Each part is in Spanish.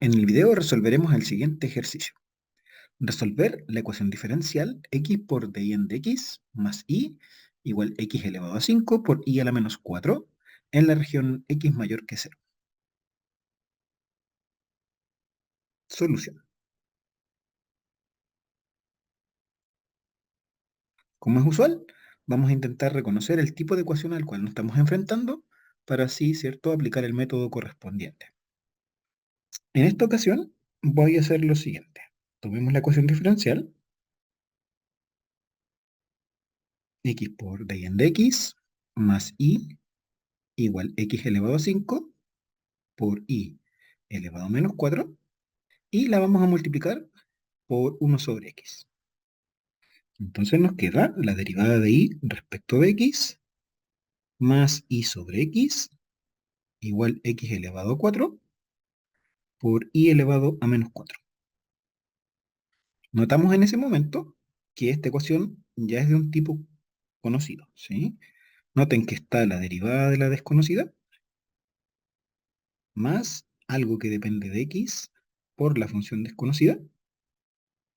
En el video resolveremos el siguiente ejercicio. Resolver la ecuación diferencial x por dy en dx más y igual x elevado a 5 por y a la menos 4 en la región x mayor que 0. Solución. Como es usual, vamos a intentar reconocer el tipo de ecuación al cual nos estamos enfrentando para así, ¿cierto?, aplicar el método correspondiente. En esta ocasión voy a hacer lo siguiente. Tomemos la ecuación diferencial x por dy en dx más y igual x elevado a 5 por y elevado a menos 4 y la vamos a multiplicar por 1 sobre x. Entonces nos queda la derivada de y respecto de x más y sobre x igual x elevado a 4 por y elevado a menos 4. Notamos en ese momento que esta ecuación ya es de un tipo conocido, ¿sí? Noten que está la derivada de la desconocida más algo que depende de x por la función desconocida.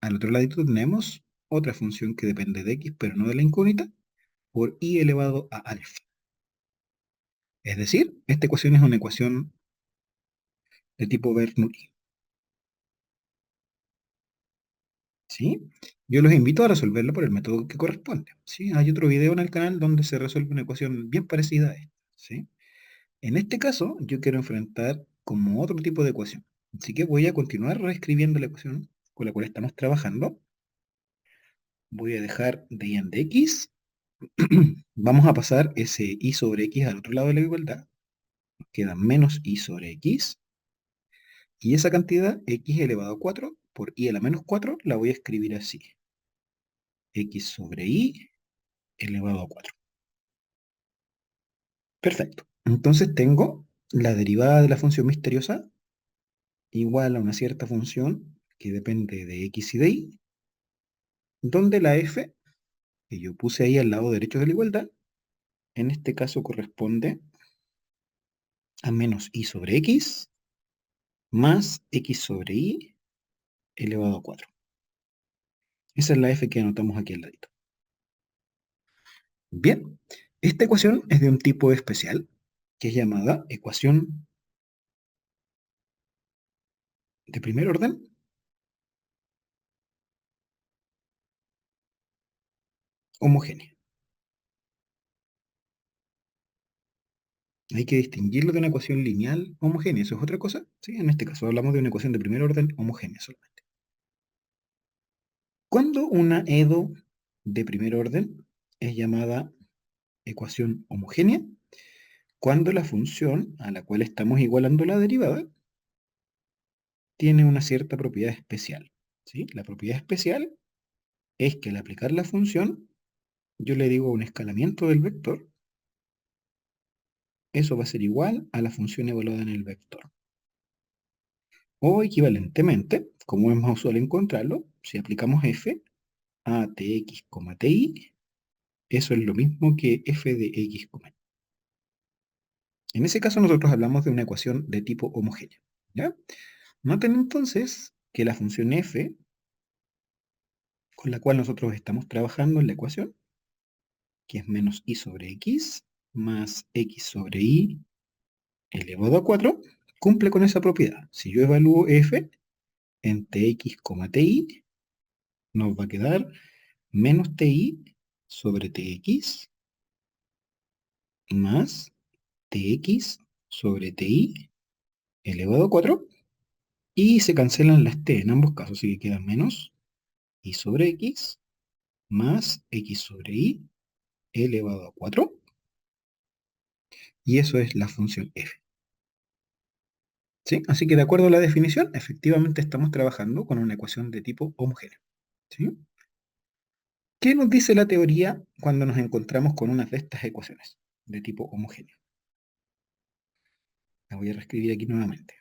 Al otro ladito tenemos otra función que depende de x, pero no de la incógnita, por y elevado a alfa. Es decir, esta ecuación es una ecuación de tipo Bernoulli. ¿Sí? Yo los invito a resolverla por el método que corresponde. ¿Sí? Hay otro video en el canal donde se resuelve una ecuación bien parecida a esta. ¿Sí? En este caso, yo quiero enfrentar como otro tipo de ecuación. Así que voy a continuar reescribiendo la ecuación con la cual estamos trabajando. Voy a dejar de y en de x. Vamos a pasar ese y sobre x al otro lado de la igualdad. Nos queda menos y sobre x. Y esa cantidad, x elevado a 4 por y a la menos 4, la voy a escribir así. X sobre y elevado a 4. Perfecto. Entonces tengo la derivada de la función misteriosa igual a una cierta función que depende de x y de y, donde la f, que yo puse ahí al lado derecho de la igualdad, en este caso corresponde a menos y sobre x más x sobre y elevado a 4. Esa es la f que anotamos aquí al ladito. Bien, esta ecuación es de un tipo especial, que es llamada ecuación de primer orden homogénea. Hay que distinguirlo de una ecuación lineal homogénea, eso es otra cosa. ¿Sí? En este caso hablamos de una ecuación de primer orden homogénea solamente. Cuando una EDO de primer orden es llamada ecuación homogénea, cuando la función a la cual estamos igualando la derivada tiene una cierta propiedad especial. ¿Sí? La propiedad especial es que al aplicar la función, yo le digo un escalamiento del vector, eso va a ser igual a la función evaluada en el vector. O equivalentemente, como es más usual encontrarlo, si aplicamos f a tx, ti, eso es lo mismo que f de x, y. En ese caso nosotros hablamos de una ecuación de tipo homogéneo. ¿Ya? Noten entonces que la función f, con la cual nosotros estamos trabajando en la ecuación, que es menos y sobre x, más x sobre y elevado a 4, cumple con esa propiedad. Si yo evalúo f en tx, ti, nos va a quedar menos ti sobre tx más tx sobre ti elevado a 4 y se cancelan las t en ambos casos, así que queda menos y sobre x más x sobre y elevado a 4 y eso es la función f. ¿Sí? Así que de acuerdo a la definición, efectivamente estamos trabajando con una ecuación de tipo homogéneo. ¿Sí? ¿Qué nos dice la teoría cuando nos encontramos con una de estas ecuaciones de tipo homogéneo? La voy a reescribir aquí nuevamente.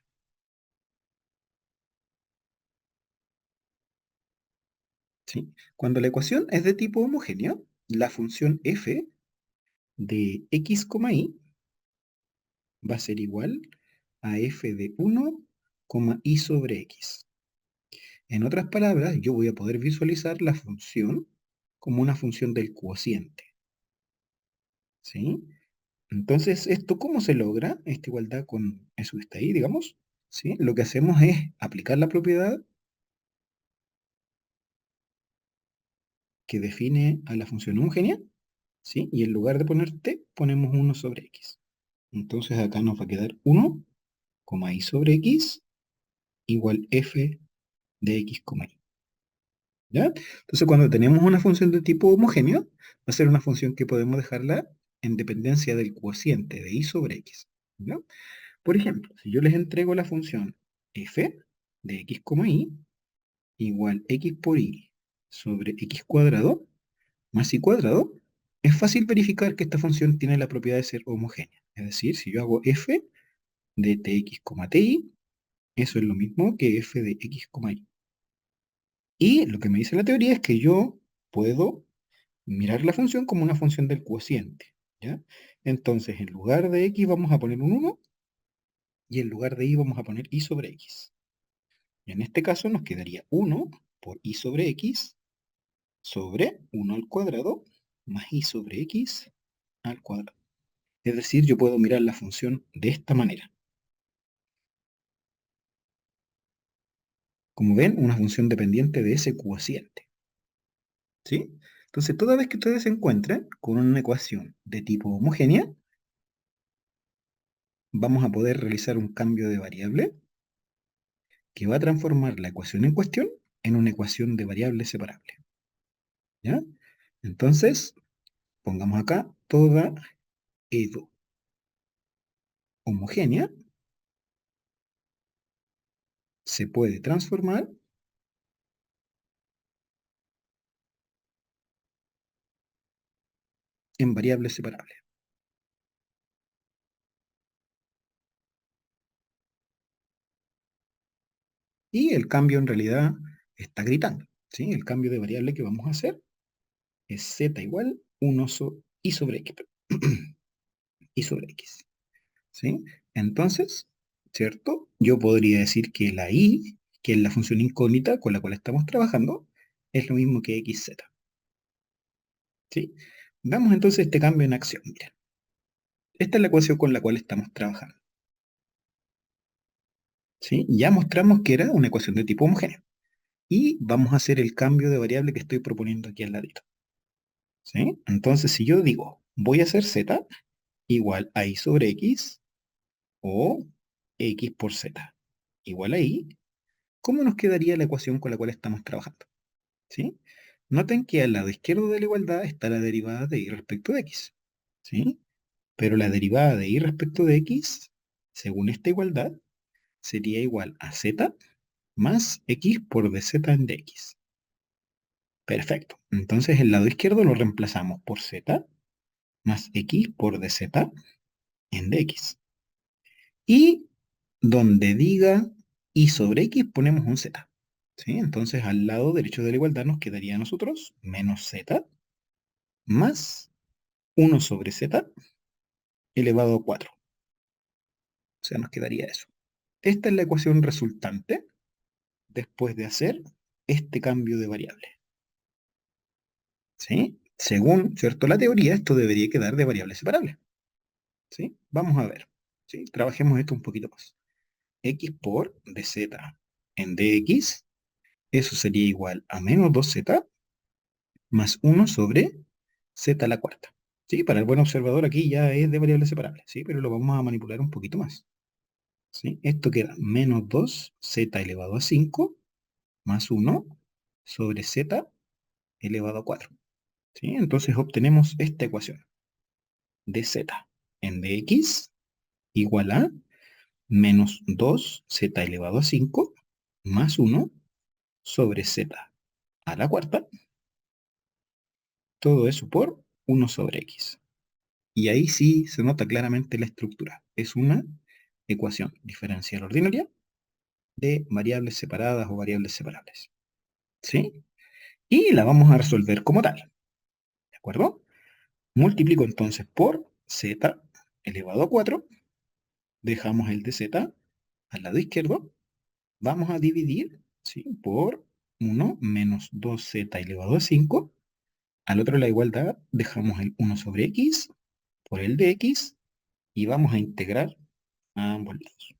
¿Sí? Cuando la ecuación es de tipo homogéneo, la función f de x, y va a ser igual a f de 1, y sobre x. En otras palabras, yo voy a poder visualizar la función como una función del cociente. ¿Sí? Entonces, ¿esto cómo se logra? Esta igualdad con eso que está ahí, digamos. ¿Sí? Lo que hacemos es aplicar la propiedad que define a la función homogénea, ¿sí? Y en lugar de poner t, ponemos 1 sobre x. Entonces acá nos va a quedar 1, y sobre x igual f de x, y. ¿Ya? Entonces cuando tenemos una función de tipo homogéneo, va a ser una función que podemos dejarla en dependencia del cociente de y sobre x. ¿Ya? Por ejemplo, si yo les entrego la función f de x, y igual x por y sobre x cuadrado más y cuadrado, es fácil verificar que esta función tiene la propiedad de ser homogénea. Es decir, si yo hago f de tx, ti, eso es lo mismo que f de x, y. Y lo que me dice la teoría es que yo puedo mirar la función como una función del cociente. ¿Ya? Entonces, en lugar de x vamos a poner un 1 y en lugar de y vamos a poner y sobre x. Y en este caso nos quedaría 1 por y sobre x sobre 1 al cuadrado más y sobre x al cuadrado. Es decir, yo puedo mirar la función de esta manera. Como ven, una función dependiente de ese cociente. ¿Sí? Entonces, toda vez que ustedes se encuentren con una ecuación de tipo homogénea, vamos a poder realizar un cambio de variable que va a transformar la ecuación en cuestión en una ecuación de variable separable. ¿Ya? Entonces, pongamos acá toda edo homogénea se puede transformar en variable separable. Y el cambio en realidad está gritando. ¿Sí? El cambio de variable que vamos a hacer es z igual 1 y sobre x. Y sobre x. ¿Sí? Entonces, ¿cierto? Yo podría decir que la y, que es la función incógnita con la cual estamos trabajando, es lo mismo que xz. ¿Sí? Veamos entonces este cambio en acción. Miren, esta es la ecuación con la cual estamos trabajando. ¿Sí? Ya mostramos que era una ecuación de tipo homogéneo. Y vamos a hacer el cambio de variable que estoy proponiendo aquí al ladito. ¿Sí? Entonces, si yo digo, voy a hacer z igual a y sobre x, o x por z igual a y, ¿cómo nos quedaría la ecuación con la cual estamos trabajando? ¿Sí? Noten que al lado izquierdo de la igualdad está la derivada de y respecto de x. ¿Sí? Pero la derivada de y respecto de x, según esta igualdad, sería igual a z más x por dz en dx. Perfecto. Entonces el lado izquierdo lo reemplazamos por z más x por dz en dx. Y donde diga y sobre x ponemos un z. ¿Sí? Entonces al lado derecho de la igualdad nos quedaría a nosotros menos z más 1 sobre z elevado a 4. O sea, nos quedaría eso. Esta es la ecuación resultante después de hacer este cambio de variable. ¿Sí? Según, ¿cierto? La teoría, esto debería quedar de variable separable. ¿Sí? Vamos a ver. ¿Sí? Trabajemos esto un poquito más. X por dz en dx, eso sería igual a menos 2z más 1 sobre z a la cuarta. ¿Sí? Para el buen observador aquí ya es de variable separable, ¿sí? Pero lo vamos a manipular un poquito más. ¿Sí? Esto queda menos 2z elevado a 5 más 1 sobre z elevado a 4. ¿Sí? Entonces obtenemos esta ecuación. Dz en dx igual a menos 2z elevado a 5 más 1 sobre z a la cuarta, todo eso por 1 sobre x. Y ahí sí se nota claramente la estructura. Es una ecuación diferencial ordinaria de variables separadas o variables separables. ¿Sí? Y la vamos a resolver como tal. ¿De acuerdo? Multiplico entonces por z elevado a 4. Dejamos el de z al lado izquierdo. vamos a dividir, ¿sí?, por 1 menos 2z elevado a 5. Al otro la igualdad dejamos el 1 sobre x por el de x y vamos a integrar a ambos lados.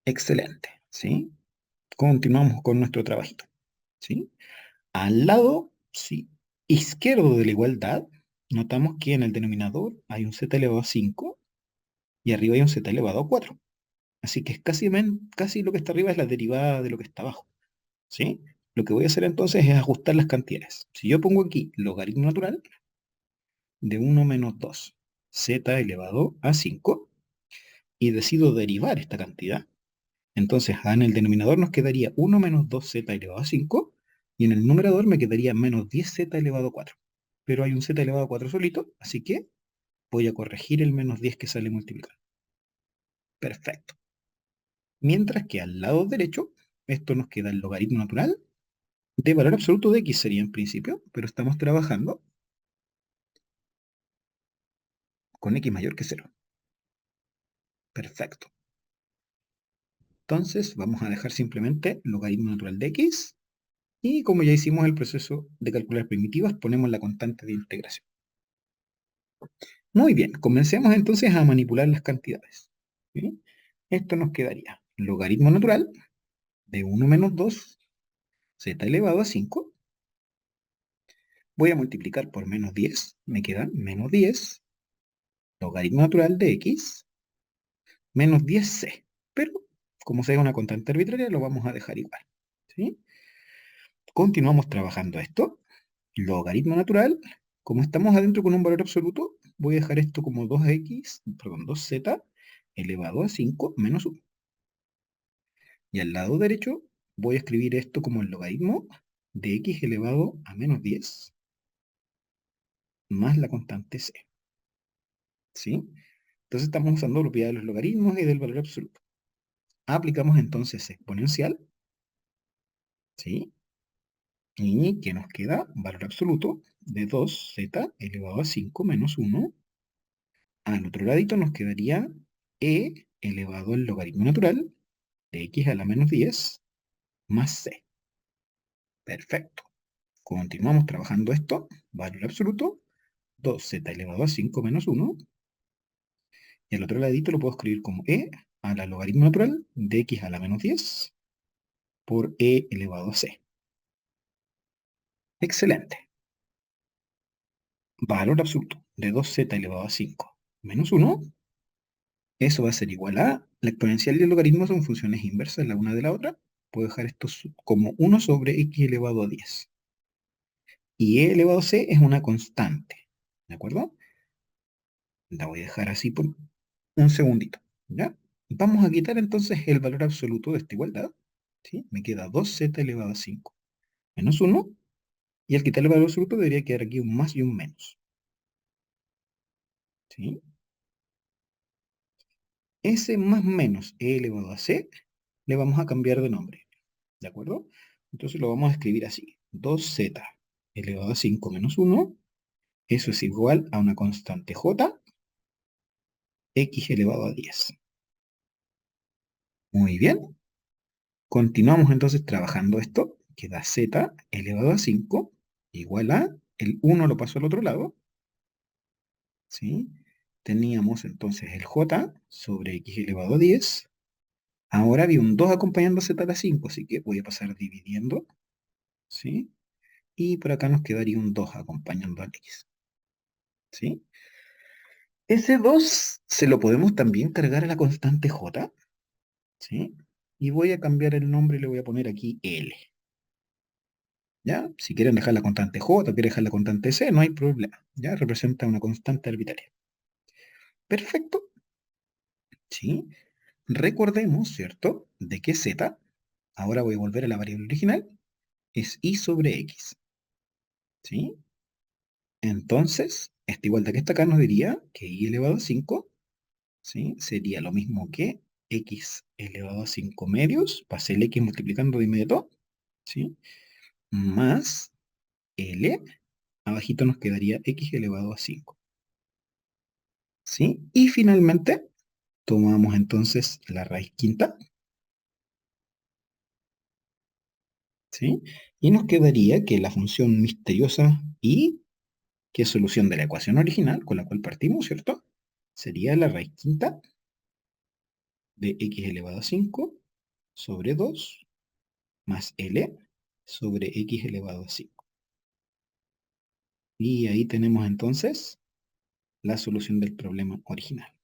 Excelente, ¿sí? Continuamos con nuestro trabajito, ¿sí? Al lado, sí, izquierdo de la igualdad, notamos que en el denominador hay un z elevado a 5 y arriba hay un z elevado a 4. Así que es casi lo que está arriba es la derivada de lo que está abajo, ¿sí? Lo que voy a hacer entonces es ajustar las cantidades. Si yo pongo aquí logaritmo natural de 1 menos 2 z elevado a 5 y decido derivar esta cantidad, entonces en el denominador nos quedaría 1 menos 2z elevado a 5 y en el numerador me quedaría menos 10z elevado a 4. Pero hay un z elevado a 4 solito, así que voy a corregir el menos 10 que sale multiplicado. Perfecto. Mientras que al lado derecho, esto nos queda el logaritmo natural de valor absoluto de x sería en principio, pero estamos trabajando con x mayor que 0. Perfecto. Entonces vamos a dejar simplemente logaritmo natural de x y como ya hicimos el proceso de calcular primitivas, ponemos la constante de integración. Muy bien, comencemos entonces a manipular las cantidades. ¿Sí? Esto nos quedaría logaritmo natural de 1 menos 2 z elevado a 5. Voy a multiplicar por menos 10, me queda menos 10 logaritmo natural de x menos 10c. Pero como sea una constante arbitraria, lo vamos a dejar igual. ¿Sí? Continuamos trabajando esto. Logaritmo natural. Como estamos adentro con un valor absoluto, voy a dejar esto como 2z elevado a 5 menos 1. Y al lado derecho voy a escribir esto como el logaritmo de x elevado a menos 10 más la constante c. ¿Sí? Entonces estamos usando la propiedad de los logaritmos y del valor absoluto. Aplicamos entonces exponencial, ¿sí? Y que nos queda valor absoluto de 2z elevado a 5 menos 1. Al otro ladito nos quedaría e elevado al logaritmo natural de x a la menos 10 más c. Perfecto. Continuamos trabajando esto. Valor absoluto, 2z elevado a 5 menos 1. Y al otro ladito lo puedo escribir como e a la logaritmo natural de x a la menos 10 por e elevado a c. Excelente. Valor absoluto de 2z elevado a 5 menos 1. Eso va a ser igual a la exponencial y el logaritmo son funciones inversas la una de la otra. Puedo dejar esto como 1 sobre x elevado a 10. Y e elevado a c es una constante. ¿De acuerdo? La voy a dejar así por un segundito. ¿Ya? Vamos a quitar entonces el valor absoluto de esta igualdad. ¿Sí? Me queda 2z elevado a 5 menos 1. Y al quitar el valor absoluto debería quedar aquí un más y un menos. ¿Sí? Ese más menos e elevado a c le vamos a cambiar de nombre. ¿De acuerdo? Entonces lo vamos a escribir así. 2z elevado a 5 menos 1. Eso es igual a una constante j, x elevado a 10. Muy bien. Continuamos entonces trabajando esto. Queda z elevado a 5 igual a, el 1 lo paso al otro lado. ¿Sí? Teníamos entonces el j sobre x elevado a 10. Ahora había un 2 acompañando a z a la 5, así que voy a pasar dividiendo. ¿Sí? Y por acá nos quedaría un 2 acompañando al x. ¿Sí? Ese 2 se lo podemos también cargar a la constante j. ¿Sí? Y voy a cambiar el nombre y le voy a poner aquí L. ¿Ya? Si quieren dejar la constante j o quieren dejar la constante c, no hay problema. ¿Ya? Representa una constante arbitraria. Perfecto. ¿Sí? Recordemos, ¿cierto? De que z, ahora voy a volver a la variable original, es y sobre x. ¿Sí? Entonces, esta igualdad que está acá nos diría que y elevado a 5, ¿sí?, sería lo mismo que x elevado a 5 medios, pasé el x multiplicando de inmediato, ¿sí?, más L, abajito nos quedaría x elevado a 5. ¿Sí? Y finalmente, tomamos entonces la raíz quinta, ¿sí? Y nos quedaría que la función misteriosa y, que es solución de la ecuación original con la cual partimos, ¿cierto? Sería la raíz quinta de x elevado a 5 sobre 2 más L sobre x elevado a 5. Y ahí tenemos entonces la solución del problema original.